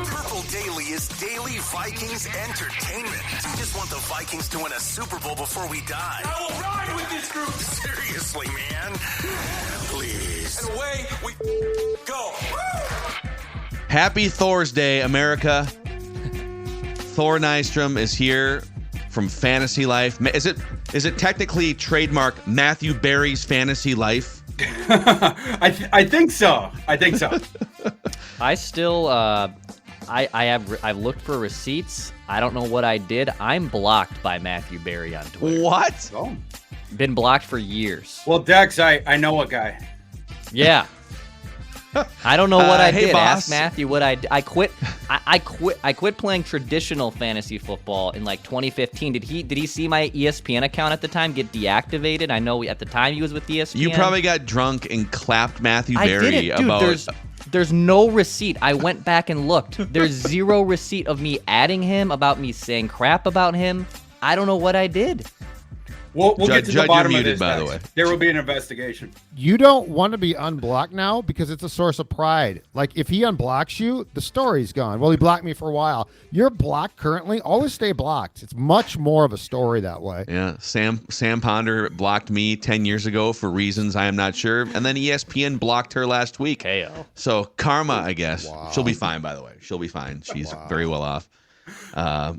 Purple Daily is daily Vikings entertainment. We just want the Vikings to win a Super Bowl before we die. I will ride with this group. Seriously, man. Please. And away we go. Happy Thor's Day, America. Thor Nystrom is here from Fantasy Life. Is it technically trademark Matthew Berry's Fantasy Life? I think so. I still I've looked for receipts. I don't know what I did. I'm blocked by Matthew Berry on Twitter. What? Oh. Been blocked for years. Well, Dex, I know a guy. Yeah. I don't know what I hey, did. boss. Ask Matthew what I did. I quit playing traditional fantasy football in like 2015. Did he see my ESPN account at the time get deactivated? I know at the time he was with ESPN. You probably got drunk and clapped Matthew Berry I didn't, dude, about. There's no receipt. I went back and looked. There's zero receipt of me adding him, about me saying crap about him. I don't know what I did. We'll get to the bottom you're of muted, this, by Dex. the way. There will be an investigation. You don't want to be unblocked now because it's a source of pride. Like, if he unblocks you, the story's gone. Well, he blocked me for a while. You're blocked currently. Always stay blocked. It's much more of a story that way. Yeah, Sam Ponder blocked me 10 years ago for reasons I am not sure, and then ESPN blocked her last week. KO. So karma, I guess. Wow. She'll be fine, by the way. She'll be fine. She's very well off.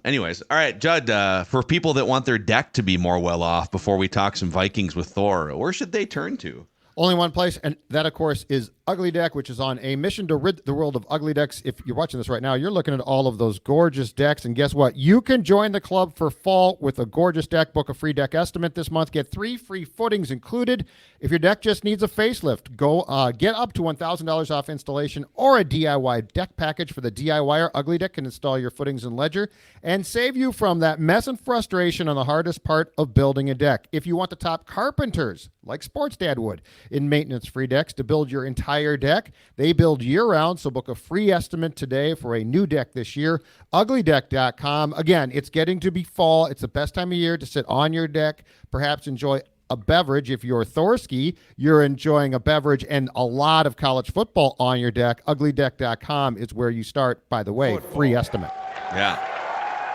Anyways, all right, Judd, for people that want their deck to be more well off before we talk some Vikings with Thor, where should they turn to? Only one place, and that, of course, is Ugly Deck, which is on a mission to rid the world of ugly decks. If you're watching this right now, you're looking at all of those gorgeous decks, and guess what? You can join the club for fall with a gorgeous deck. Book a free deck estimate this month. Get 3 free footings included. If your deck just needs a facelift, go get up to $1,000 off installation or a DIY deck package for the DIYer. Ugly Deck can install your footings in Ledger and save you from that mess and frustration on the hardest part of building a deck. If you want the top carpenters, like Sports Dad would, in maintenance-free decks to build your entire deck. They build year-round, so book a free estimate today for a new deck this year. Uglydeck.com. Again, it's getting to be fall. It's the best time of year to sit on your deck, perhaps enjoy a beverage. If you're Thorsky, you're enjoying a beverage and a lot of college football on your deck. Uglydeck.com is where you start, by the way, free estimate. Yeah.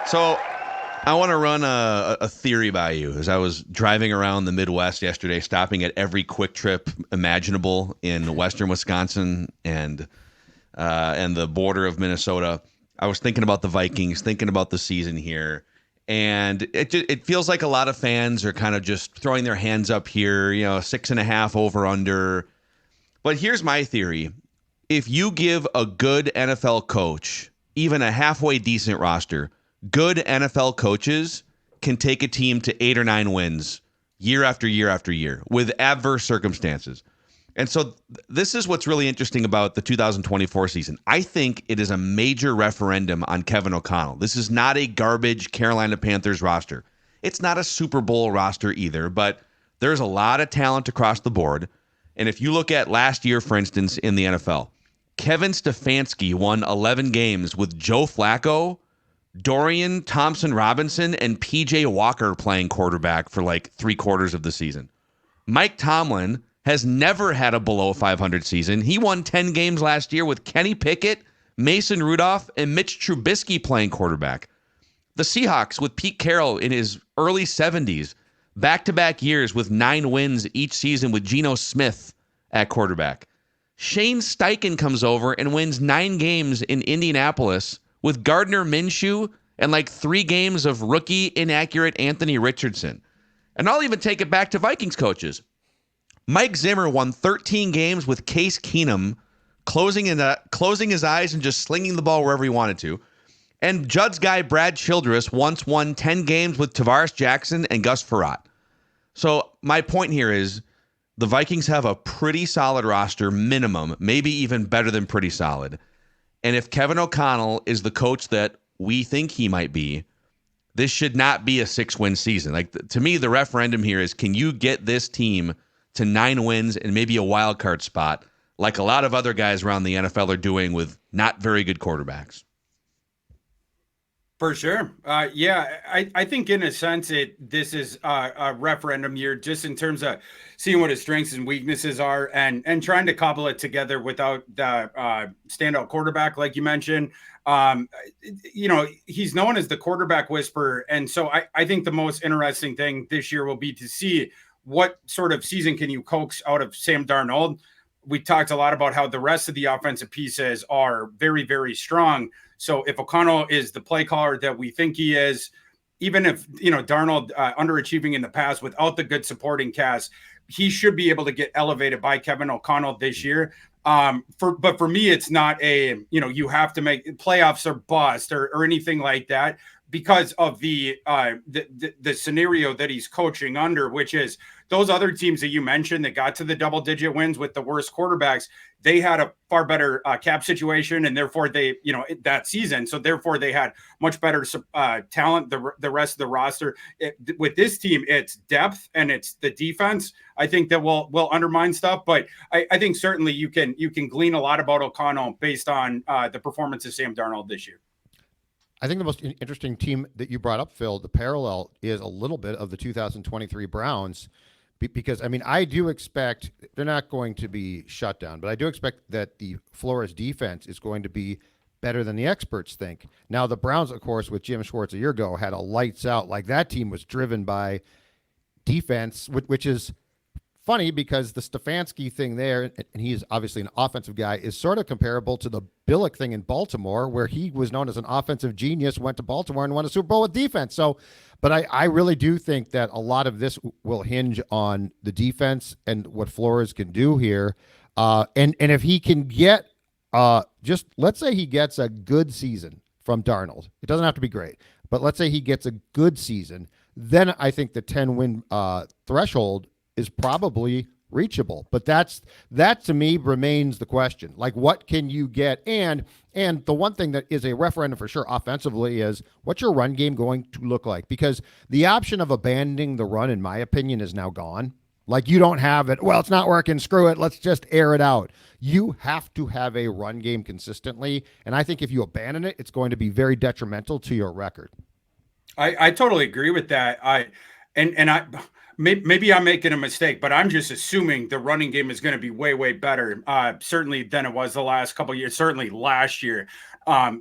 So I want to run a theory by you. As I was driving around the Midwest yesterday, stopping at every quick trip imaginable in western Wisconsin and the border of Minnesota, I was thinking about the Vikings, thinking about the season here. And it feels like a lot of fans are kind of just throwing their hands up here, 6.5 over under. But here's my theory. If you give a good NFL coach even a halfway decent roster, good NFL coaches can take a team to 8 or 9 wins year after year after year with adverse circumstances. And so this is what's really interesting about the 2024 season. I think it is a major referendum on Kevin O'Connell. This is not a garbage Carolina Panthers roster. It's not a Super Bowl roster either, but there's a lot of talent across the board. And if you look at last year, for instance, in the NFL, Kevin Stefanski won 11 games with Joe Flacco, Dorian Thompson-Robinson, and PJ Walker playing quarterback for like 3/4 of the season. Mike Tomlin has never had a below 500 season. He won 10 games last year with Kenny Pickett, Mason Rudolph, and Mitch Trubisky playing quarterback. The Seahawks with Pete Carroll in his early 70s, back-to-back years with 9 wins each season with Geno Smith at quarterback. Shane Steichen comes over and wins 9 games in Indianapolis with Gardner Minshew and like 3 games of rookie inaccurate Anthony Richardson. And I'll even take it back to Vikings coaches. Mike Zimmer won 13 games with Case Keenum, closing his eyes and just slinging the ball wherever he wanted to. And Judd's guy Brad Childress once won 10 games with Tavares Jackson and Gus Frerotte. So my point here is the Vikings have a pretty solid roster minimum, maybe even better than pretty solid. And if Kevin O'Connell is the coach that we think he might be, this should not be a 6-win season. Like, to me, the referendum here is, can you get this team to 9 wins and maybe a wild card spot like a lot of other guys around the NFL are doing with not very good quarterbacks? For sure. I think in a sense this is a referendum year just in terms of seeing what his strengths and weaknesses are and trying to cobble it together without the standout quarterback like you mentioned. He's known as the quarterback whisperer, and so I think the most interesting thing this year will be to see what sort of season can you coax out of Sam Darnold. We talked a lot about how the rest of the offensive pieces are very, very strong. So if O'Connell is the play caller that we think he is, even if, Darnold underachieving in the past without the good supporting cast, he should be able to get elevated by Kevin O'Connell this year. But for me, it's not you have to make playoffs or bust or anything like that because of the scenario that he's coaching under, which is those other teams that you mentioned that got to the double-digit wins with the worst quarterbacks. They had a far better cap situation, and therefore that season. So therefore they had much better talent. The rest of the roster with this team, it's depth and it's the defense. I think that will undermine stuff, but I think certainly you can glean a lot about O'Connell based on the performance of Sam Darnold this year. I think the most interesting team that you brought up, Phil, the parallel is a little bit of the 2023 Browns, because, I do expect they're not going to be shut down, but I do expect that the Flores defense is going to be better than the experts think. Now, the Browns, of course, with Jim Schwartz a year ago, had a lights out. Like, that team was driven by defense, which is funny because the Stefanski thing there, and he's obviously an offensive guy, is sort of comparable to the Billick thing in Baltimore, where he was known as an offensive genius, went to Baltimore and won a Super Bowl with defense. So, but I really do think that a lot of this will hinge on the defense and what Flores can do here. And if he can get just let's say he gets a good season from Darnold, it doesn't have to be great, but let's say he gets a good season, then I think the 10-win threshold is probably reachable. But that to me remains the question. Like, what can you get? And the one thing that is a referendum for sure offensively is what's your run game going to look like? Because the option of abandoning the run, in my opinion, is now gone. Like, you don't have it. Well, it's not working. Screw it. Let's just air it out. You have to have a run game consistently. And I think if you abandon it, it's going to be very detrimental to your record. I totally agree with that. Maybe I'm making a mistake, but I'm just assuming the running game is going to be way, way better, certainly than it was the last couple of years, certainly last year.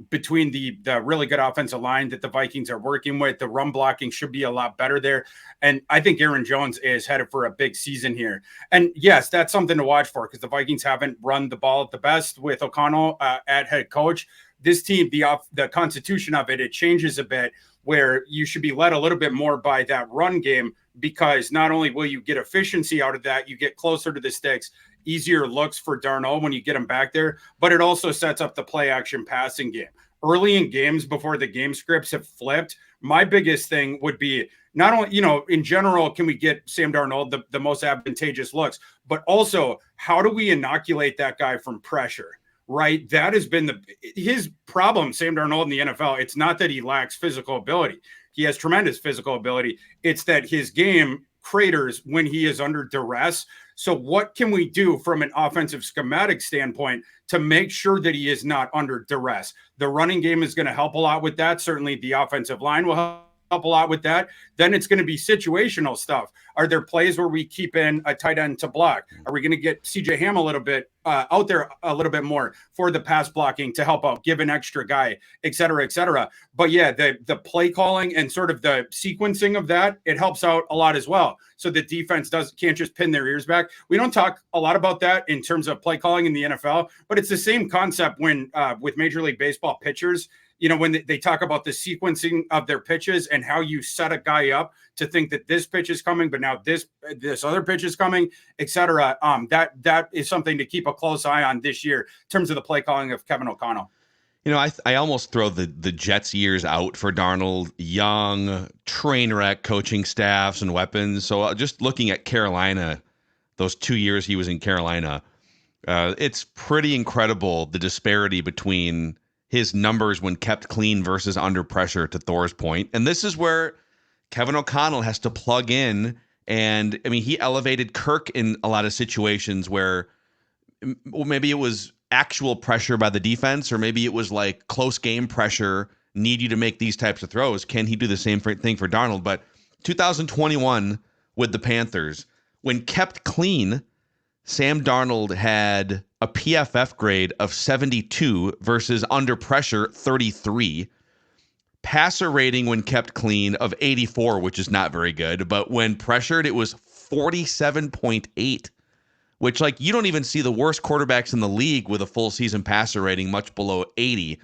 Between the really good offensive line that the Vikings are working with, the run blocking should be a lot better there. And I think Aaron Jones is headed for a big season here. And yes, that's something to watch for because the Vikings haven't run the ball at the best with O'Connell at head coach. This team, the constitution of it changes a bit where you should be led a little bit more by that run game, because not only will you get efficiency out of that, you get closer to the sticks, easier looks for Darnold when you get him back there, but it also sets up the play action passing game. Early in games before the game scripts have flipped, my biggest thing would be not only, in general, can we get Sam Darnold the most advantageous looks, but also how do we inoculate that guy from pressure? Right. That has been his problem, Sam Darnold in the NFL. It's not that he lacks physical ability. He has tremendous physical ability. It's that his game craters when he is under duress. So what can we do from an offensive schematic standpoint to make sure that he is not under duress? The running game is going to help a lot with that. Certainly the offensive line will help a lot with that. Then it's going to be situational stuff. Are there plays where we keep in a tight end to block? Are we going to get CJ Ham a little bit out there a little bit more for the pass blocking to help out, give an extra guy, et cetera, et cetera. But yeah, the play calling and sort of the sequencing of that, it helps out a lot as well. So the defense can't just pin their ears back. We don't talk a lot about that in terms of play calling in the NFL, but it's the same concept when with Major League Baseball pitchers. When they talk about the sequencing of their pitches and how you set a guy up to think that this pitch is coming, but now this other pitch is coming, et cetera. That is something to keep a close eye on this year in terms of the play calling of Kevin O'Connell. I almost throw the Jets years out for Darnold. Young, train wreck coaching staffs and weapons. So just looking at Carolina, those 2 years he was in Carolina, it's pretty incredible the disparity between his numbers when kept clean versus under pressure, to Thor's point. And this is where Kevin O'Connell has to plug in. And he elevated Kirk in a lot of situations where maybe it was actual pressure by the defense, or maybe it was like close game pressure need you to make these types of throws. Can he do the same thing for Darnold? But 2021 with the Panthers, when kept clean, Sam Darnold had a PFF grade of 72 versus under pressure 33. Passer rating when kept clean of 84, which is not very good. But when pressured, it was 47.8, which, like, you don't even see the worst quarterbacks in the league with a full season passer rating much below 80.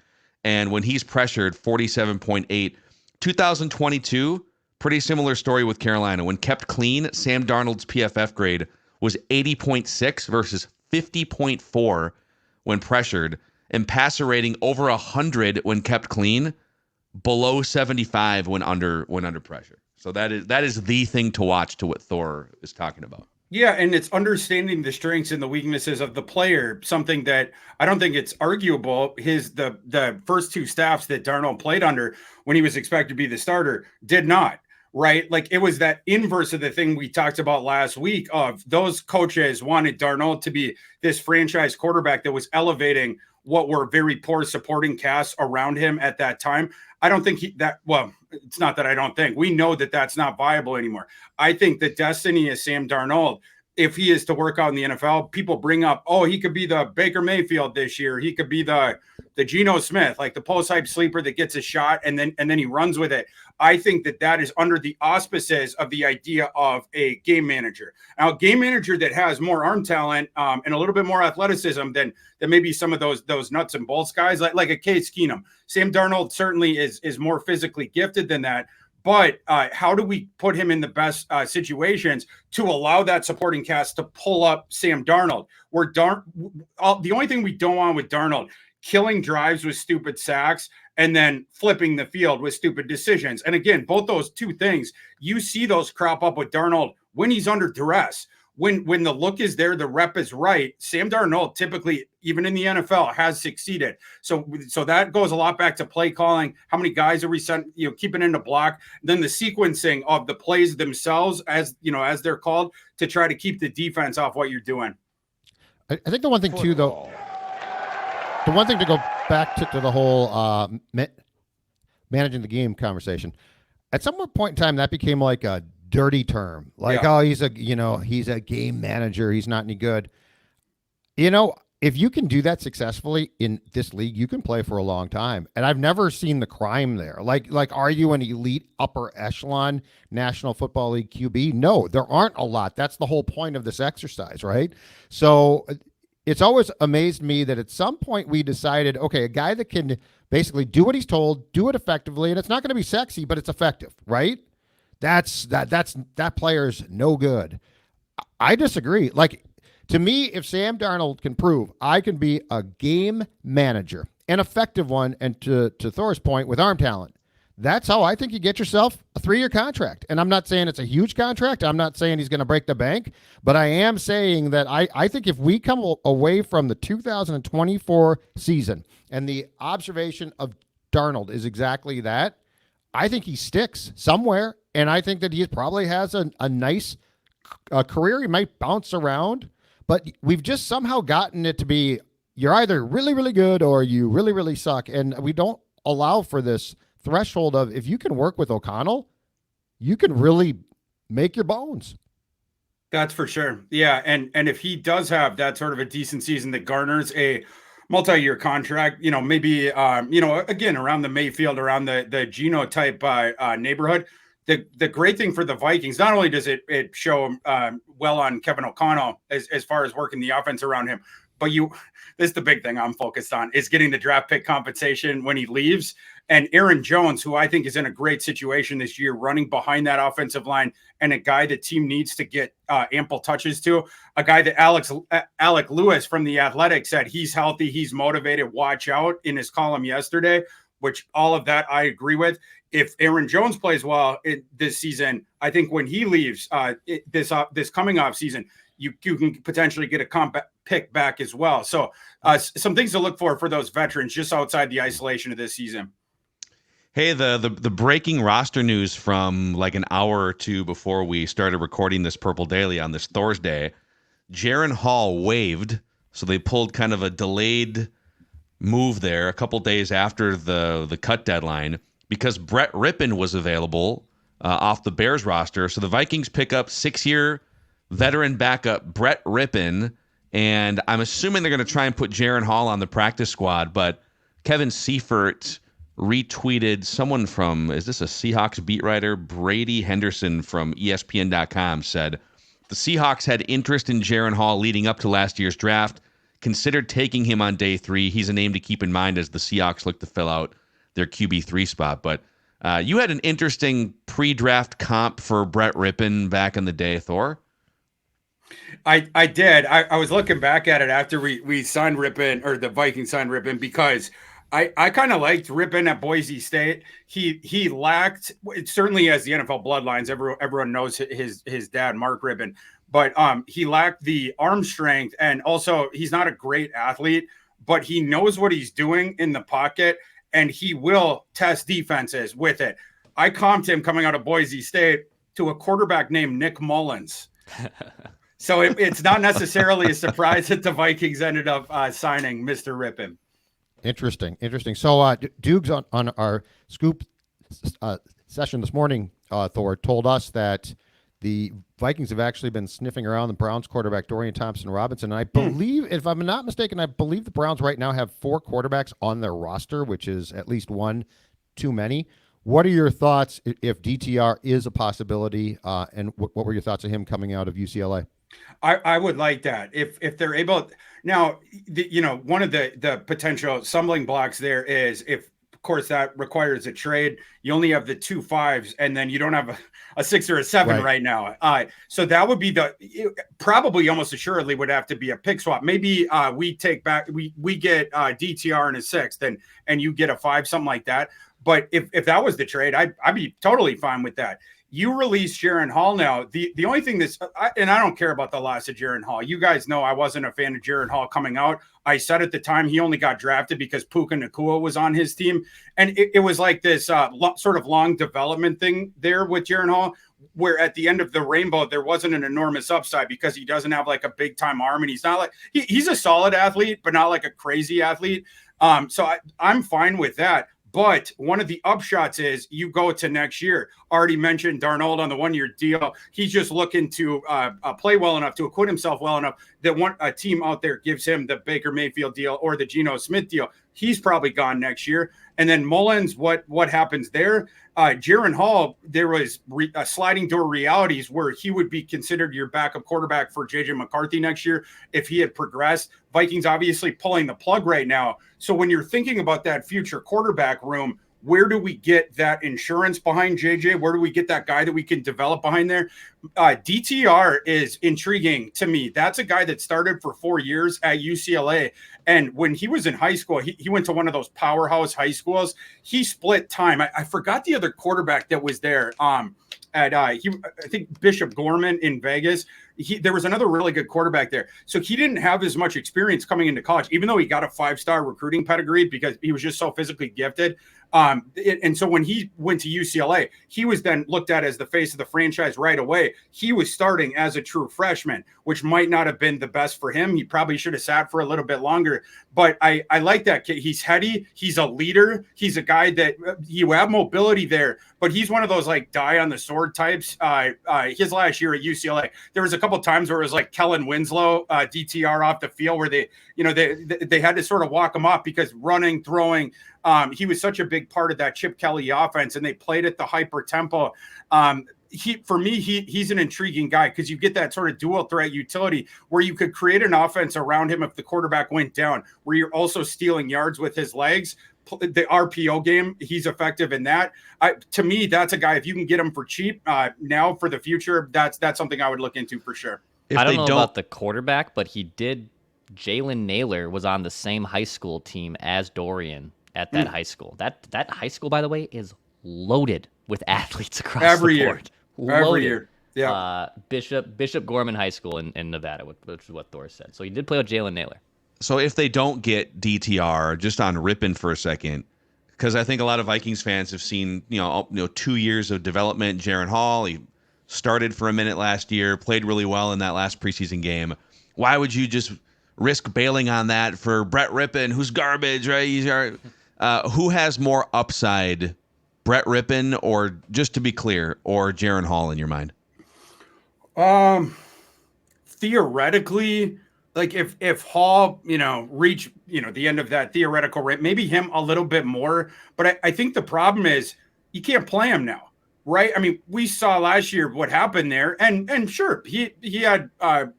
And when he's pressured, 47.8. 2022, pretty similar story with Carolina. When kept clean, Sam Darnold's PFF grade was 80.6 versus 50.4 when pressured, and passer rating over 100 when kept clean, below 75 when under pressure. So that is the thing to watch to what Thor is talking about. Yeah, and it's understanding the strengths and the weaknesses of the player, something that I don't think it's arguable. The first two staffs that Darnold played under when he was expected to be the starter did not, right? Like, it was that inverse of the thing we talked about last week of those coaches wanted Darnold to be this franchise quarterback that was elevating what were very poor supporting casts around him at that time. I don't think it's not that I don't think. We know that that's not viable anymore. I think the destiny is Sam Darnold. If he is to work out in the NFL, people bring up, oh, he could be the Baker Mayfield this year. He could be the Geno Smith, like the post-hype sleeper that gets a shot and then he runs with it. I think that is under the auspices of the idea of a game manager. Now, a game manager that has more arm talent and a little bit more athleticism than maybe some of those nuts and bolts guys, like a Case Keenum. Sam Darnold certainly is more physically gifted than that. But how do we put him in the best situations to allow that supporting cast to pull up Sam Darnold? The only thing we don't want with Darnold, killing drives with stupid sacks and then flipping the field with stupid decisions. And again, both those two things, you see those crop up with Darnold when he's under duress. When the look is there, the rep is right. Sam Darnold typically, even in the NFL, has succeeded. So that goes a lot back to play calling. How many guys are we keeping in the block? Then the sequencing of the plays themselves, as they're called, to try to keep the defense off what you're doing. I think the one thing too, though, the one thing to go back to the whole managing the game conversation. At some point in time, that became like a dirty term, like, yeah. Oh, he's a game manager, he's not any good. If you can do that successfully in this league, you can play for a long time. And I've never seen the crime there. Like are you an elite upper echelon National Football League QB? No, there aren't a lot. That's the whole point of this exercise, right? So it's always amazed me that at some point we decided, okay, a guy that can basically do what he's told, do it effectively, and it's not going to be sexy, but it's effective, right? That player's no good. I disagree. Like, to me, if Sam Darnold can prove I can be a game manager, an effective one, and to Thor's point, with arm talent, that's how I think you get yourself a 3-year contract. And I'm not saying it's a huge contract. I'm not saying he's going to break the bank, but I am saying that I think if we come away from the 2024 season and the observation of Darnold is exactly that, I think he sticks somewhere. And I think that he probably has a nice career. He might bounce around, but we've just somehow gotten it to be you're either really, really good or you really, really suck. And we don't allow for this threshold of if you can work with O'Connell, you can really make your bones. That's for sure. Yeah. And if he does have that sort of a decent season that garners a multi-year contract, maybe, again, around the Mayfield, around the Geno type neighborhood, the great thing for the Vikings, not only does it show well on Kevin O'Connell as far as working the offense around him, but this is the big thing I'm focused on, is getting the draft pick compensation when he leaves. And Aaron Jones, who I think is in a great situation this year, running behind that offensive line, and a guy the team needs to get ample touches to, a guy that Alec Lewis from The Athletic said he's healthy, he's motivated, watch out, in his column yesterday, which all of that I agree with. If Aaron Jones plays well this season, I think when he leaves this coming off season, you can potentially get a comp pick back as well. So some things to look for those veterans just outside the isolation of this season. Hey, the breaking roster news from like an hour or two before we started recording this Purple Daily on this Thursday, Jaren Hall waived, so they pulled kind of a delayed move there a couple days after the cut deadline because Brett Rypien was available off the Bears roster. So the Vikings pick up 6-year veteran backup Brett Rypien, and I'm assuming they're going to try and put Jaren Hall on the practice squad, but Kevin Seifert retweeted someone from, is this a Seahawks beat writer? Brady Henderson from ESPN.com said, the Seahawks had interest in Jaren Hall leading up to last year's draft, considered taking him on day 3. He's a name to keep in mind as the Seahawks look to fill out their QB3 spot. But you had an interesting pre-draft comp for Brett Rypien back in the day, Thor. I did. I was looking back at it after we signed Rypien, or the Vikings signed Rypien, because I kind of liked Rypien at Boise State. He lacked, certainly as the NFL bloodlines, everyone knows his dad, Mark Rypien, but he lacked the arm strength, and also he's not a great athlete, but he knows what he's doing in the pocket, and he will test defenses with it. I comped him coming out of Boise State to a quarterback named Nick Mullins. So it's not necessarily a surprise that the Vikings ended up signing Mr. Rypien. Interesting. So Dukes on our scoop session this morning, Thor, told us that the Vikings have actually been sniffing around the Browns quarterback Dorian Thompson-Robinson. And I believe, if I'm not mistaken, I believe the Browns right now have 4 quarterbacks on their roster, which is at least one too many. What are your thoughts if DTR is a possibility? And what were your thoughts of him coming out of UCLA? I would like that if they're able. Now, one of the potential stumbling blocks there is, if of course that requires a trade, you only have the 2 5s, and then you don't have a 6 or a 7 right now. So that would be probably almost assuredly would have to be a pick swap. Maybe we get DTR in a 6th, and you get a 5, something like that. But if that was the trade, I'd be totally fine with that. You release Jaren Hall now. The only thing and I don't care about the loss of Jaren Hall. You guys know I wasn't a fan of Jaren Hall coming out. I said at the time he only got drafted because Puka Nacua was on his team. And it was like this sort of long development thing there with Jaren Hall, where at the end of the rainbow, there wasn't an enormous upside because he doesn't have like a big time arm, and he's not like, he's a solid athlete, but not like a crazy athlete. So I'm fine with that. But one of the upshots is you go to next year. Already mentioned Darnold on the 1-year deal. He's just looking to play well enough, to acquit himself well enough that a team out there gives him the Baker Mayfield deal or the Geno Smith deal. He's probably gone next year. And then Mullins, what happens there? Jaren Hall, there was sliding door realities where he would be considered your backup quarterback for J.J. McCarthy next year if he had progressed. Vikings obviously pulling the plug right now. So when you're thinking about that future quarterback room, where do we get that insurance behind JJ? Where do we get that guy that we can develop behind there? DTR is intriguing to me. That's a guy that started for 4 years at UCLA. And when he was in high school, he went to one of those powerhouse high schools. He split time. I forgot the other quarterback that was there. I think Bishop Gorman in Vegas. There was another really good quarterback there. So he didn't have as much experience coming into college, even though he got a 5-star recruiting pedigree because he was just so physically gifted. And so when he went to UCLA, he was then looked at as the face of the franchise right away. He was starting as a true freshman, which might not have been the best for him. He probably should have sat for a little bit longer. But I like that kid. He's heady. He's a leader. He's a guy that you have mobility there, but he's one of those like die on the sword types. His last year at UCLA, there was a couple times where it was like Kellen Winslow, DTR off the field, where they had to sort of walk him off because running, throwing. He was such a big part of that Chip Kelly offense, and they played at the hyper tempo. He's an intriguing guy because you get that sort of dual threat utility where you could create an offense around him if the quarterback went down, where you're also stealing yards with his legs. The RPO game, he's effective in that. To me, that's a guy, if you can get him for cheap now for the future, that's something I would look into for sure. I don't know about the quarterback, but Jalen Naylor was on the same high school team as Dorian at that high school. That high school, by the way, is loaded with athletes across every the board. Year. Every year. Yeah. Bishop Gorman High School in Nevada, which is what Thor said. So he did play with Jalen Naylor. So if they don't get DTR, just on Rypien for a second, because I think a lot of Vikings fans have seen 2 years of development. Jaren Hall, he started for a minute last year, played really well in that last preseason game. Why would you just risk bailing on that for Brett Rypien, who's garbage, right? Who has more upside, Brett Rypien, or, just to be clear, or Jaren Hall in your mind? Theoretically, like if Hall, reach, the end of that theoretical rate, maybe him a little bit more. But I think the problem is you can't play him now, right? I mean, we saw last year what happened there, and sure, he had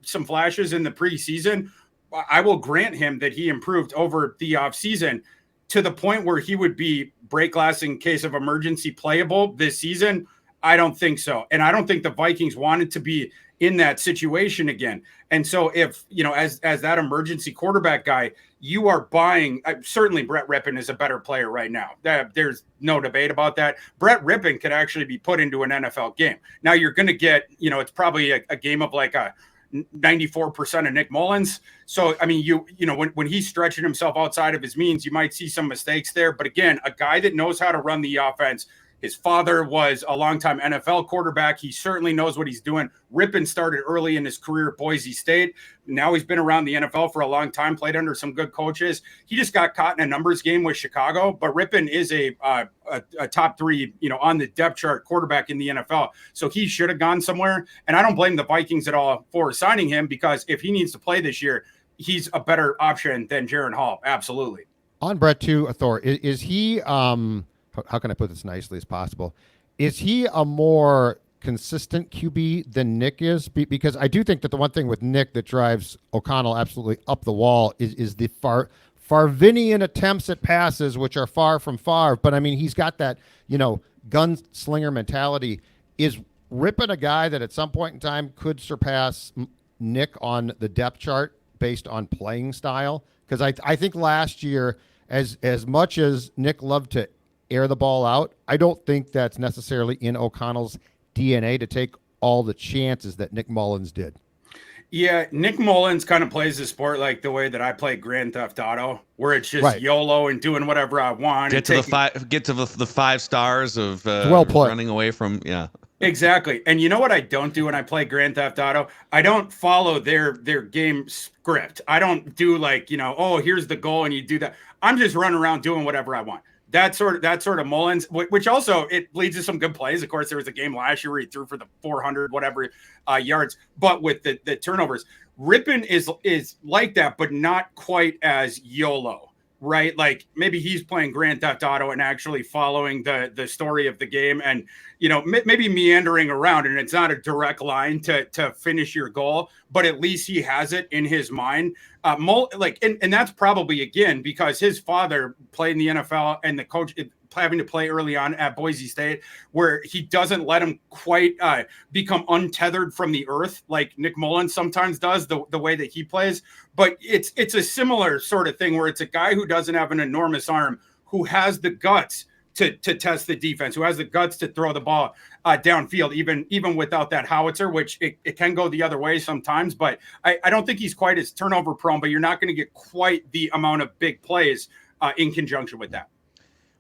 some flashes in the preseason. I will grant him that he improved over the offseason to the point where he would be break glass in case of emergency playable this season. I don't think so. And I don't think the Vikings wanted to be in that situation again. And so if, as that emergency quarterback guy, you are buying, certainly Brett Rypien is a better player right now. There's no debate about that. Brett Rypien could actually be put into an NFL game. Now you're going to get, it's probably a game of like a 94% of Nick Mullins. So, I mean, when he's stretching himself outside of his means, you might see some mistakes there. But again, a guy that knows how to run the offense. His father was a longtime NFL quarterback. He certainly knows what he's doing. Rypien started early in his career at Boise State. Now he's been around the NFL for a long time, played under some good coaches. He just got caught in a numbers game with Chicago, but Rypien is a top three, on the depth chart quarterback in the NFL. So he should have gone somewhere. And I don't blame the Vikings at all for signing him, because if he needs to play this year, he's a better option than Jaren Hall. Absolutely. On Brett too, Thor, is he, how can I put this nicely as possible? Is he a more consistent QB than Nick is? Because I do think that the one thing with Nick that drives O'Connell absolutely up the wall is the Farvinian attempts at passes, which are far from far. But I mean, he's got that, gunslinger mentality. Is Rypien a guy that at some point in time could surpass Nick on the depth chart based on playing style? Because I think last year, as much as Nick loved to air the ball out, I don't think that's necessarily in O'Connell's DNA to take all the chances that Nick Mullins did. Yeah, Nick Mullins kind of plays the sport like the way that I play Grand Theft Auto, where it's just YOLO and doing whatever I want. Get to the 5 stars of running away from Exactly. And you know what I don't do when I play Grand Theft Auto? I don't follow their game script. I don't do like, here's the goal and you do that. I'm just running around doing whatever I want. That sort of Mullins, which also it leads to some good plays. Of course, there was a game last year where he threw for the 400 yards, but with the turnovers, Rypien is like that, but not quite as YOLO, right? Like maybe he's playing Grand Theft Auto and actually following the story of the game, and maybe meandering around, and it's not a direct line to finish your goal, but at least he has it in his mind. And that's probably again because his father played in the NFL and the coach having to play early on at Boise State, where he doesn't let him quite become untethered from the earth like Nick Mullins sometimes does, the way that he plays. But it's a similar sort of thing where it's a guy who doesn't have an enormous arm, who has the guts to test the defense, who has the guts to throw the ball downfield, even without that howitzer, which it can go the other way sometimes. But I don't think he's quite as turnover prone, but you're not going to get quite the amount of big plays in conjunction with that.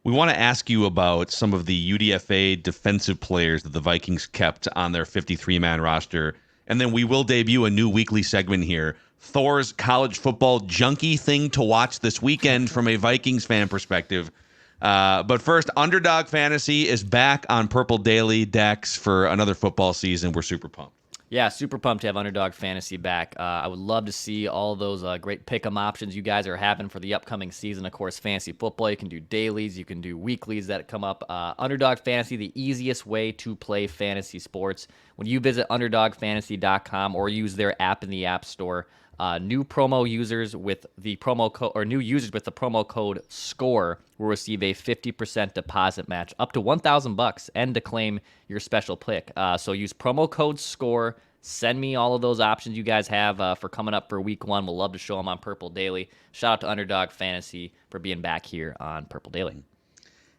We want to ask you about some of the UDFA defensive players that the Vikings kept on their 53-man roster. And then we will debut a new weekly segment here, Thor's college football junkie thing to watch this weekend from a Vikings fan perspective. But first, Underdog Fantasy is back on Purple Daily Dex for another football season. We're super pumped. Yeah, super pumped to have Underdog Fantasy back. I would love to see all those great pick'em options you guys are having for the upcoming season. Of course, fantasy football, you can do dailies, you can do weeklies that come up. Underdog Fantasy, the easiest way to play fantasy sports. When you visit UnderdogFantasy.com or use their app in the App Store, new users with the promo code SCORE will receive a 50% deposit match up to $1,000 and to claim your special pick. So use promo code SCORE. Send me all of those options you guys have for coming up for week 1. We'll love to show them on Purple Daily. Shout out to Underdog Fantasy for being back here on Purple Daily.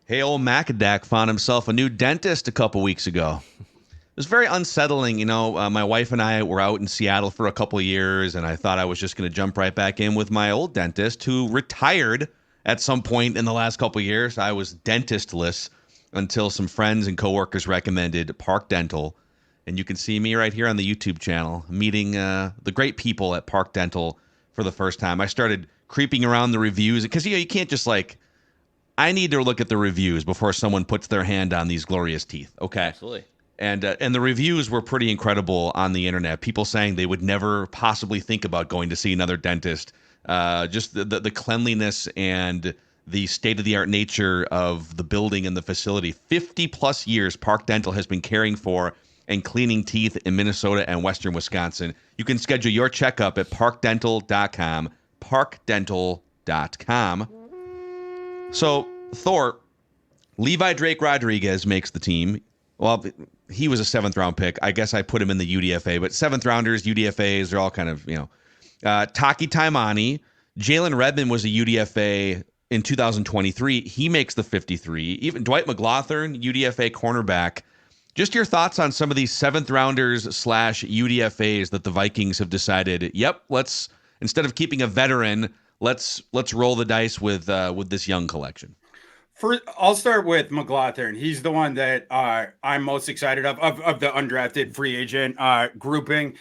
Hey, old Macadac found himself a new dentist a couple weeks ago. It was very unsettling. My wife and I were out in Seattle for a couple of years, and I thought I was just going to jump right back in with my old dentist who retired at some point in the last couple of years. I was dentistless until some friends and coworkers recommended Park Dental. And you can see me right here on the YouTube channel meeting the great people at Park Dental for the first time. I started creeping around the reviews because you can't just I need to look at the reviews before someone puts their hand on these glorious teeth. Okay. Absolutely. And the reviews were pretty incredible on the internet. People saying they would never possibly think about going to see another dentist. Just the cleanliness and the state-of-the-art nature of the building and the facility. 50-plus years Park Dental has been caring for and cleaning teeth in Minnesota and western Wisconsin. You can schedule your checkup at parkdental.com. Parkdental.com. So, Thor, Levi Drake Rodriguez makes the team. Well, he was a 7th-round pick. I guess I put him in the UDFA, but 7th-rounders, UDFAs, they're all kind of, Taki Taimani. Jalen Redmond was a UDFA in 2023. He makes the 53. Even Dwight McLaughlin, UDFA cornerback. Just your thoughts on some of these 7th-rounders / UDFAs that the Vikings have decided, yep, let's, instead of keeping a veteran, let's roll the dice with this young collection. I'll start with McLaughlin. He's the one that I'm most excited of the undrafted free agent grouping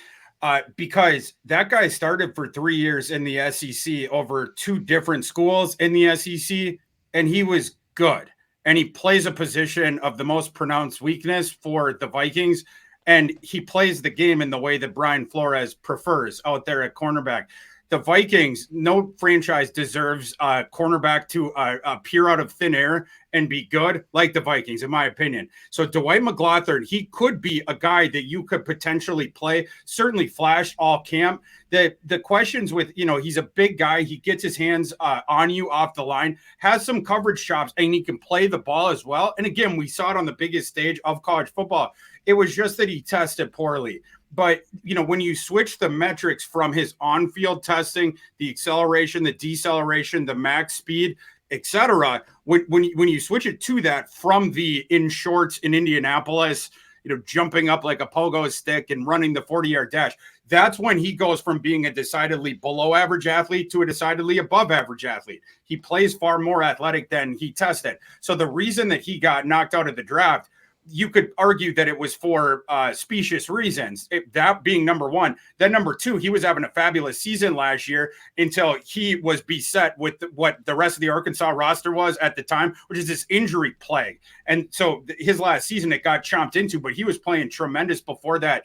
because that guy started for 3 years in the SEC over 2 different schools in the SEC, and he was good. And he plays a position of the most pronounced weakness for the Vikings, and he plays the game in the way that Brian Flores prefers out there at cornerback. The Vikings, no franchise deserves a cornerback to appear out of thin air and be good like the Vikings, in my opinion. So Dwight McLaughlin, he could be a guy that you could potentially play, certainly flash all camp. The questions with, he's a big guy. He gets his hands on you off the line, has some coverage chops, and he can play the ball as well. And again, we saw it on the biggest stage of college football. It was just that he tested poorly. But, when you switch the metrics from his on-field testing, the acceleration, the deceleration, the max speed, etc., when you switch it to that from the in shorts in Indianapolis, jumping up like a pogo stick and running the 40-yard dash, that's when he goes from being a decidedly below average athlete to a decidedly above average athlete. He plays far more athletic than he tested. So the reason that he got knocked out of the draft, you could argue that it was for specious reasons, that being number one. Then number two, he was having a fabulous season last year until he was beset with what the rest of the Arkansas roster was at the time, which is this injury plague. And so his last season, it got chomped into, but he was playing tremendous before that.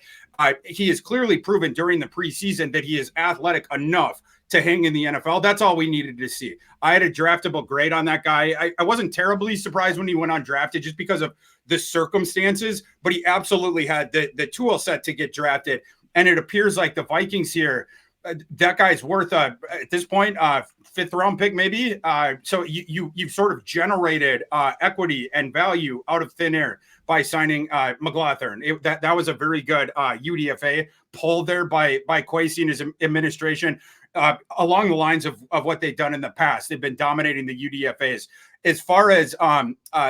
He has clearly proven during the preseason that he is athletic enough to hang in the NFL. That's all we needed to see. I had a draftable grade on that guy. I wasn't terribly surprised when he went undrafted just because of the circumstances, but he absolutely had the tool set to get drafted. And it appears like the Vikings here, that guy's worth at this point, 5th round pick maybe. So you've sort of generated equity and value out of thin air by signing McLaughlin. That was a very good UDFA pull there by Kwesi and his administration. Along the lines of what they've done in the past. They've been dominating the UDFAs. As far as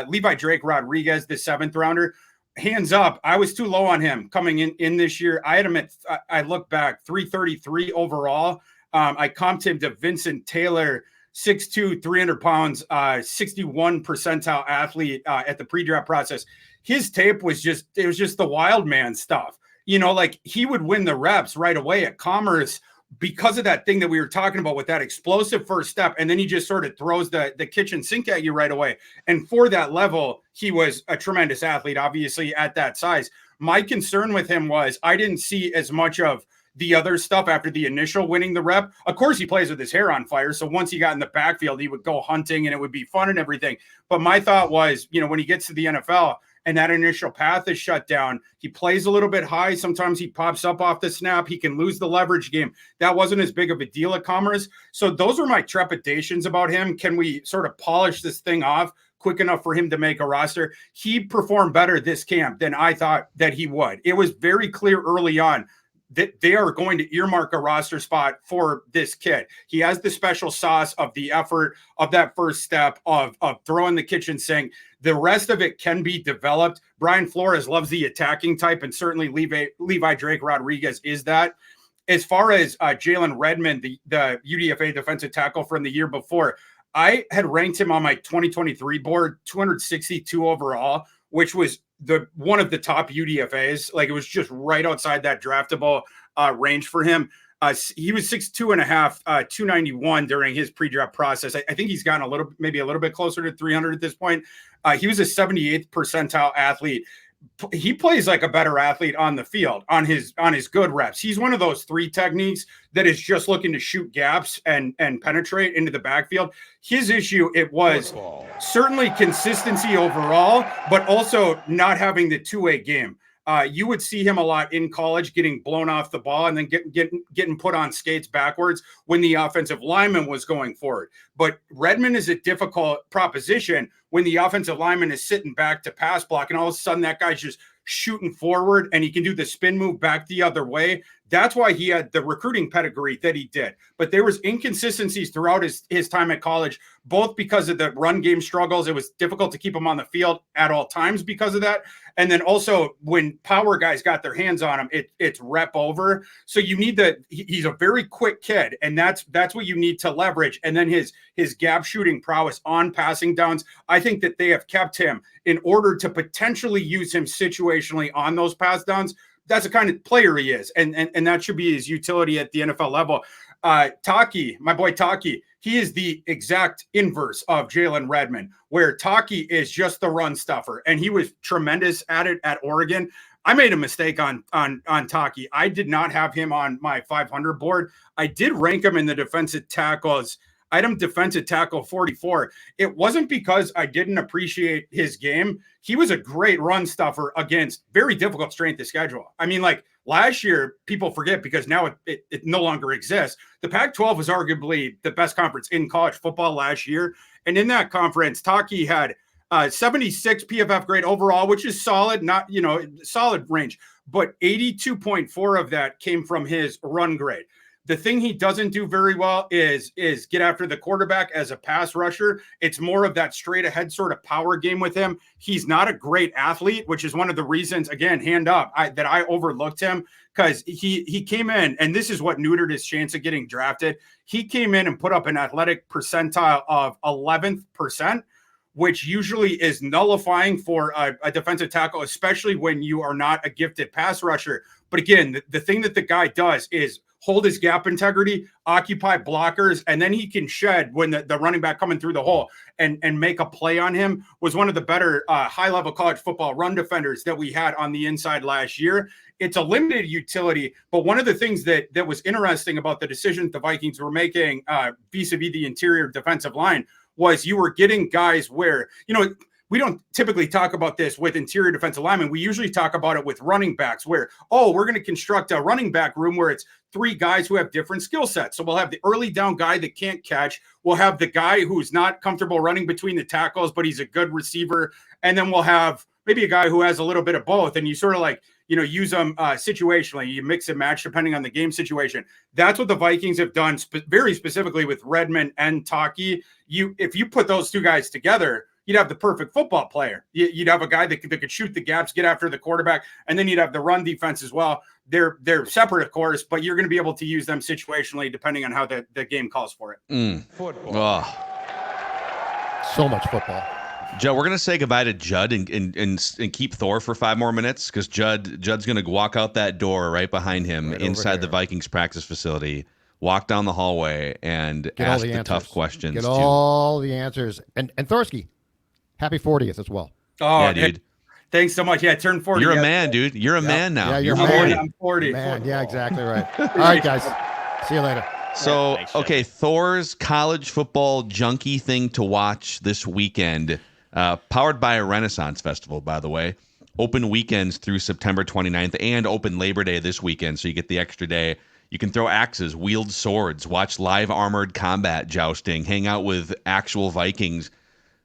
Levi Drake Rodriguez, the 7th rounder, hands up, I was too low on him coming in this year. I had him at, I look back, 333 overall. I comped him to Vincent Taylor, 6'2", 300 pounds, 61 percentile athlete at the pre-draft process. His tape was just the wild man stuff. He would win the reps right away at Commerce because of that thing that we were talking about with that explosive first step. And then he just sort of throws the kitchen sink at you right away. And for that level, he was a tremendous athlete, obviously at that size. My concern with him was I didn't see as much of the other stuff after the initial winning the rep. Of course, he plays with his hair on fire. So once he got in the backfield, he would go hunting and it would be fun and everything. But my thought was, when he gets to the NFL, and that initial path is shut down, he plays a little bit high. Sometimes he pops up off the snap. He can lose the leverage game. That wasn't as big of a deal at Commerce. So those are my trepidations about him. Can we sort of polish this thing off quick enough for him to make a roster? He performed better this camp than I thought that he would. It was very clear early on that they are going to earmark a roster spot for this kid. He has the special sauce of the effort of that first step of throwing the kitchen sink. The rest of it can be developed. Brian Flores loves the attacking type, and certainly Levi Drake Rodriguez is that. As far as Jalen Redmond, the UDFA defensive tackle from the year before, I had ranked him on my 2023 board, 262 overall, which was one of the top UDFAs. Like, it was just right outside that draftable range for him. He was 6'2.5", 291 during his pre-draft process. I think he's gotten maybe a little bit closer to 300 at this point. He was a 78th percentile athlete. He plays like a better athlete on the field on his good reps. He's one of those 3 techniques that is just looking to shoot gaps and penetrate into the backfield. His issue, it was certainly consistency overall, but also not having the two-way game. You would see him a lot in college getting blown off the ball and then getting put on skates backwards when the offensive lineman was going forward. But Redmond is a difficult proposition when the offensive lineman is sitting back to pass block and all of a sudden that guy's just shooting forward and he can do the spin move back the other way. That's why he had the recruiting pedigree that he did. But there was inconsistencies throughout his time at college, both because of the run game struggles. It was difficult to keep him on the field at all times because of that. And then also when power guys got their hands on him, it's rep over. So you need he's a very quick kid, and that's what you need to leverage. And then his gap shooting prowess on passing downs. I think that they have kept him in order to potentially use him situationally on those pass downs. That's the kind of player he is. And that should be his utility at the NFL level. Taki, my boy Taki, he is the exact inverse of Jalen Redmond, where Taki is just the run stuffer. And he was tremendous at it at Oregon. I made a mistake on Taki. I did not have him on my 500 board. I did rank him in the defensive tackles. Item defensive tackle 44. It wasn't because I didn't appreciate his game. He was a great run stuffer against very difficult strength of schedule. I mean, like last year, people forget because now it no longer exists. The Pac-12 was arguably the best conference in college football last year. And in that conference, Taki had 76 PFF grade overall, which is solid, not, solid range, but 82.4 of that came from his run grade. The thing he doesn't do very well is get after the quarterback as a pass rusher. It's more of that straight ahead sort of power game with him. He's not a great athlete, which is one of the reasons, again, hand up, that I overlooked him, because he came in, and this is what neutered his chance of getting drafted. He came in and put up an athletic percentile of 11th percent, which usually is nullifying for a defensive tackle, especially when you are not a gifted pass rusher. But again, the thing that the guy does is hold his gap integrity, occupy blockers, and then he can shed when the running back coming through the hole and make a play on him. Was one of the better high-level college football run defenders that we had on the inside last year. It's a limited utility, but one of the things that was interesting about the decision the Vikings were making vis-a-vis the interior defensive line was you were getting guys where, we don't typically talk about this with interior defensive linemen. We usually talk about it with running backs where, we're going to construct a running back room where it's 3 guys who have different skill sets. So we'll have the early down guy that can't catch. We'll have the guy who's not comfortable running between the tackles, but he's a good receiver. And then we'll have maybe a guy who has a little bit of both. And you sort of use them situationally. You mix and match depending on the game situation. That's what the Vikings have done very specifically with Redmond and Taki. If you put those 2 guys together, you'd have the perfect football player. You'd have a guy that could shoot the gaps, get after the quarterback, and then you'd have the run defense as well. They're separate, of course, but you're going to be able to use them situationally depending on how the game calls for it. Football. So much football. Joe, we're going to say goodbye to Judd and keep Thor for 5 more minutes, because Judd's going to walk out that door right behind him right inside the Vikings practice facility, walk down the hallway, and ask the tough questions. Get all the answers. And Thorsky, happy 40th as well. Oh, yeah, dude. Thanks so much. Yeah, turn 40. You're a man, dude. You're a man now. Yeah, you're 40. I'm 40. Man, yeah, exactly right. All right, guys. See you later. So, okay, Thor's college football junkie thing to watch this weekend, powered by a Renaissance Festival, by the way. Open weekends through September 29th and open Labor Day this weekend, so you get the extra day. You can throw axes, wield swords, watch live armored combat jousting, hang out with actual Vikings.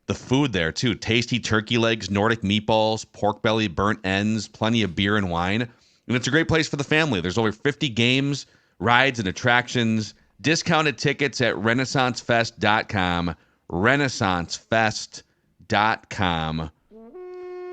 The food there, too. Tasty turkey legs, Nordic meatballs, pork belly, burnt ends, plenty of beer and wine. And it's a great place for the family. There's over 50 games, rides, and attractions. Discounted tickets at renaissancefest.com. renaissancefest.com.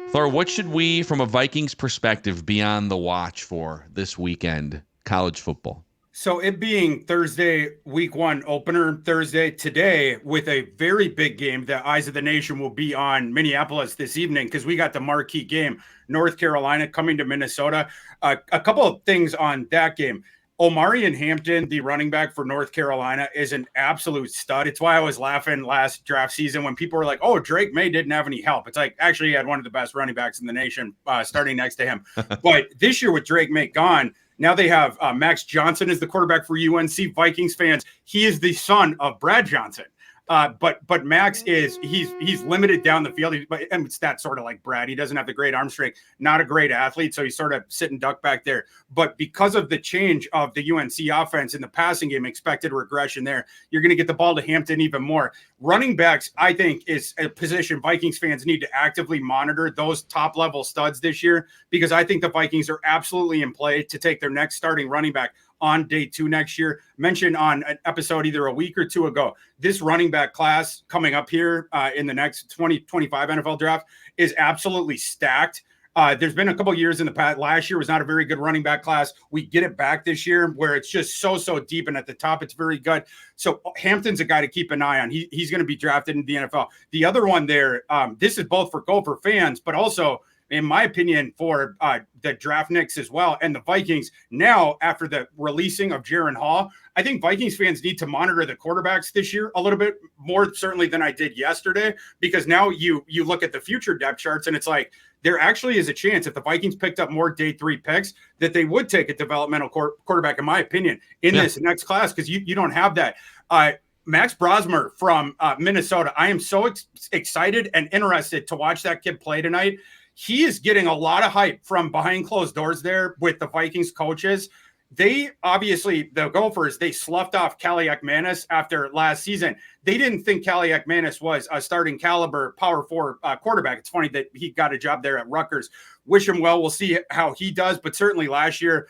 Thor, what should we, from a Vikings perspective, be on the watch for this weekend? College football. So it being Thursday, week 1 opener Thursday today, with a very big game, the eyes of the nation will be on Minneapolis this evening, because we got the marquee game, North Carolina coming to Minnesota. A couple of things on that game. Omarion Hampton, the running back for North Carolina, is an absolute stud. It's why I was laughing last draft season when people were like, oh, Drake May didn't have any help. It's like, actually, he had one of the best running backs in the nation starting next to him. But this year with Drake May gone, now they have Max Johnson as the quarterback for UNC. Vikings fans, he is the son of Brad Johnson. But Max he's limited down the field, and it's that sort of like Brad. He doesn't have the great arm strength, not a great athlete, so he's sort of sitting duck back there. But because of the change of the UNC offense in the passing game, expected regression there, you're going to get the ball to Hampton even more. Running backs, I think, is a position Vikings fans need to actively monitor those top level studs this year, because I think the Vikings are absolutely in play to take their next starting running back on day 2 next year. Mentioned on an episode either a week or 2 ago, this running back class coming up here in the next 2025 NFL draft is absolutely stacked. There's been a couple years in the past. Last year was not a very good running back class. We get it back this year where it's just so deep, and at the top it's very good. So Hampton's a guy to keep an eye on. He's going to be drafted in the NFL. The other one there, this is both for Gopher fans, but also, in my opinion, for the Draftniks as well, and the Vikings. Now, after the releasing of Jaren Hall, I think Vikings fans need to monitor the quarterbacks this year a little bit more, certainly, than I did yesterday, because now you look at the future depth charts, and it's like there actually is a chance if the Vikings picked up more day 3 picks that they would take a developmental quarterback, in my opinion, in this next class, because you don't have that. Max Brosmer from Minnesota, I am so excited and interested to watch that kid play tonight. He is getting a lot of hype from behind closed doors there with the Vikings coaches. They obviously, the Gophers, they sloughed off Kaliakmanis after last season. They didn't think Kaliakmanis was a starting caliber Power 4 quarterback. It's funny that he got a job there at Rutgers. Wish him well. We'll see how he does. But certainly last year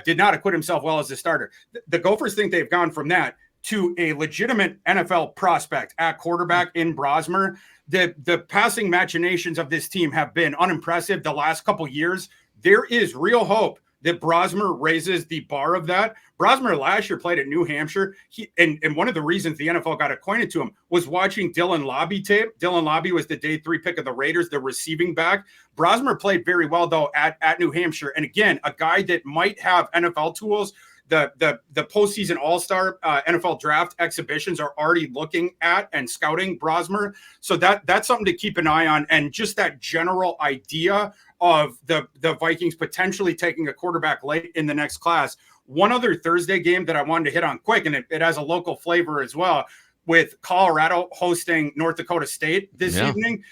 did not acquit himself well as a starter. The Gophers think they've gone from that to a legitimate NFL prospect at quarterback in Brosmer. The passing machinations of this team have been unimpressive the last couple years. There is real hope that Brosmer raises the bar of that. Brosmer last year played at New Hampshire. And one of the reasons the NFL got acquainted to him was watching Dylan Lobby tape. Dylan Lobby was the day 3 pick of the Raiders, the receiving back. Brosmer played very well, though, at New Hampshire. And again, a guy that might have NFL tools. The postseason all-star NFL draft exhibitions are already looking at and scouting Brosmer. So that's something to keep an eye on. And just that general idea of the Vikings potentially taking a quarterback late in the next class. One other Thursday game that I wanted to hit on quick, and it has a local flavor as well, with Colorado hosting North Dakota State this evening.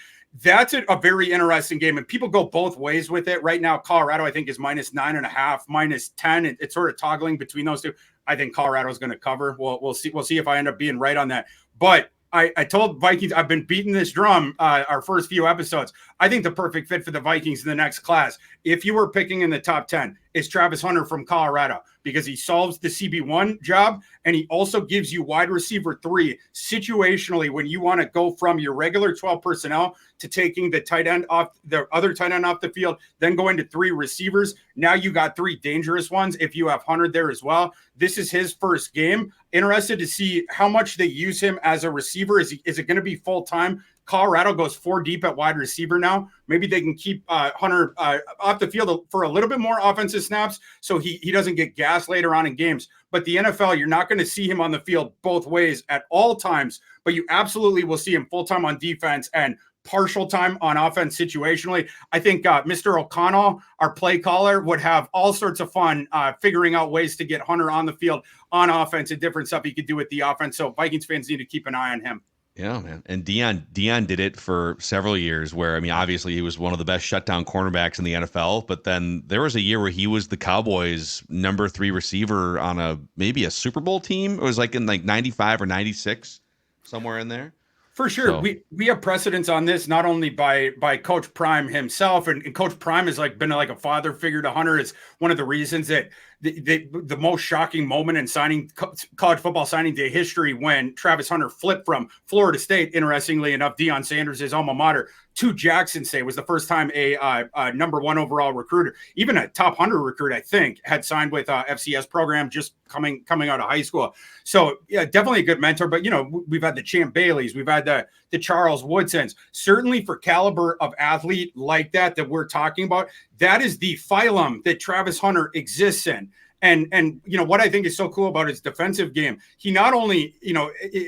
That's a very interesting game, and people go both ways with it. Right now, Colorado, I think, is -9.5, -10. It's sort of toggling between those two. I think Colorado is going to cover. We'll see. We'll see if I end up being right on that. But I told Vikings, I've been beating this drum our first few episodes. I think the perfect fit for the Vikings in the next class, if you were picking in the top 10, is Travis Hunter from Colorado, because he solves the CB1 job, and he also gives you wide receiver 3 situationally when you want to go from your regular 12 personnel to taking the tight end off, the other tight end off the field, then going to 3 receivers. Now you got 3 dangerous ones if you have Hunter there as well. This is his first game. Interested to see how much they use him as a receiver. Is it going to be full time? Colorado goes 4 deep at wide receiver now. Maybe they can keep Hunter off the field for a little bit more offensive snaps so he doesn't get gassed later on in games. But the NFL, you're not going to see him on the field both ways at all times, but you absolutely will see him full-time on defense and partial time on offense situationally. I think Mr. O'Connell, our play caller, would have all sorts of fun figuring out ways to get Hunter on the field on offense and different stuff he could do with the offense. So Vikings fans need to keep an eye on him. Yeah, man. And Deion did it for several years where, I mean, obviously he was one of the best shutdown cornerbacks in the NFL, but then there was a year where he was the Cowboys' number 3 receiver on maybe a Super Bowl team. It was like in 95 or 96, somewhere in there. For sure. So, we have precedence on this, not only by Coach Prime himself, and Coach Prime has been like a father figure to Hunter. Is one of the reasons that the most shocking moment in college football signing day history, when Travis Hunter flipped from Florida State, interestingly enough, Deion Sanders' alma mater, to Jackson State, was the first time a number 1 overall recruiter, even a top 100 recruit, I think, had signed with FCS program just coming out of high school. So yeah, definitely a good mentor. But we've had the Champ Baileys, we've had the Charles Woodsons. Certainly for caliber of athlete like that we're talking about, that is the phylum that Travis Hunter exists in. And what I think is so cool about his defensive game, he not only,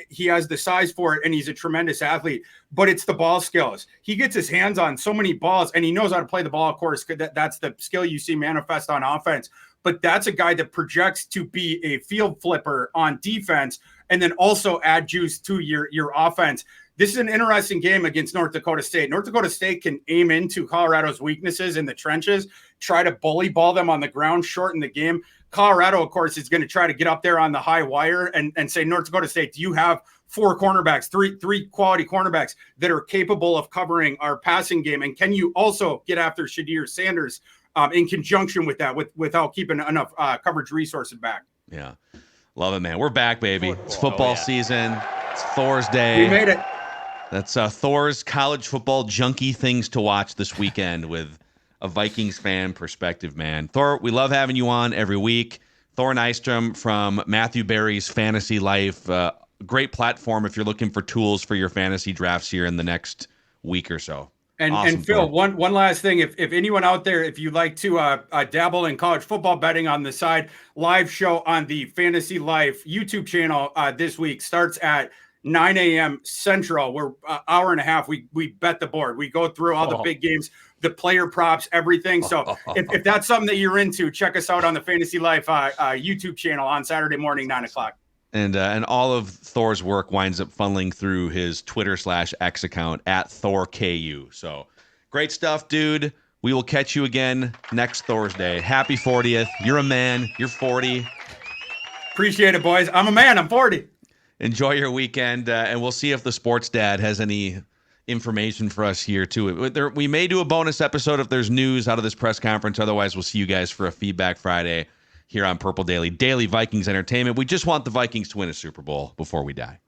he has the size for it and he's a tremendous athlete, but it's the ball skills. He gets his hands on so many balls and he knows how to play the ball, of course. That's the skill you see manifest on offense. But that's a guy that projects to be a field flipper on defense and then also add juice to your offense. This is an interesting game against North Dakota State. North Dakota State can aim into Colorado's weaknesses in the trenches, try to bully ball them on the ground, shorten the game. Colorado, of course, is going to try to get up there on the high wire and say, North Dakota State, do you have four cornerbacks, three quality cornerbacks that are capable of covering our passing game? And can you also get after Shadir Sanders in conjunction with that, without keeping enough coverage resources back? Yeah. Love it, man. We're back, baby. It's football season. It's Thor's Day. We made it. That's Thor's college football junkie things to watch this weekend with a Vikings fan perspective, man. Thor, we love having you on every week. Thor Nystrom from Matthew Berry's Fantasy Life. Great platform if you're looking for tools for your fantasy drafts here in the next week or so. And Awesome, and Phil, Thor. one last thing, if anyone out there, if you'd like to dabble in college football betting on the side, live show on the Fantasy Life YouTube channel this week starts at 9 a.m. Central. We're hour and a half. We bet the board. We go through all the big games, the player props, everything. So if that's something that you're into, check us out on the Fantasy Life YouTube channel on Saturday morning, 9 o'clock. And all of Thor's work winds up funneling through his Twitter/X account at ThorKU. So great stuff, dude. We will catch you again next Thursday. Happy 40th. You're a man. You're 40. Appreciate it, boys. I'm a man. I'm 40. Enjoy your weekend, and we'll see if the sports dad has any information for us here, too. We may do a bonus episode if there's news out of this press conference. Otherwise, we'll see you guys for a Feedback Friday here on Purple Daily Vikings Entertainment. We just want the Vikings to win a Super Bowl before we die.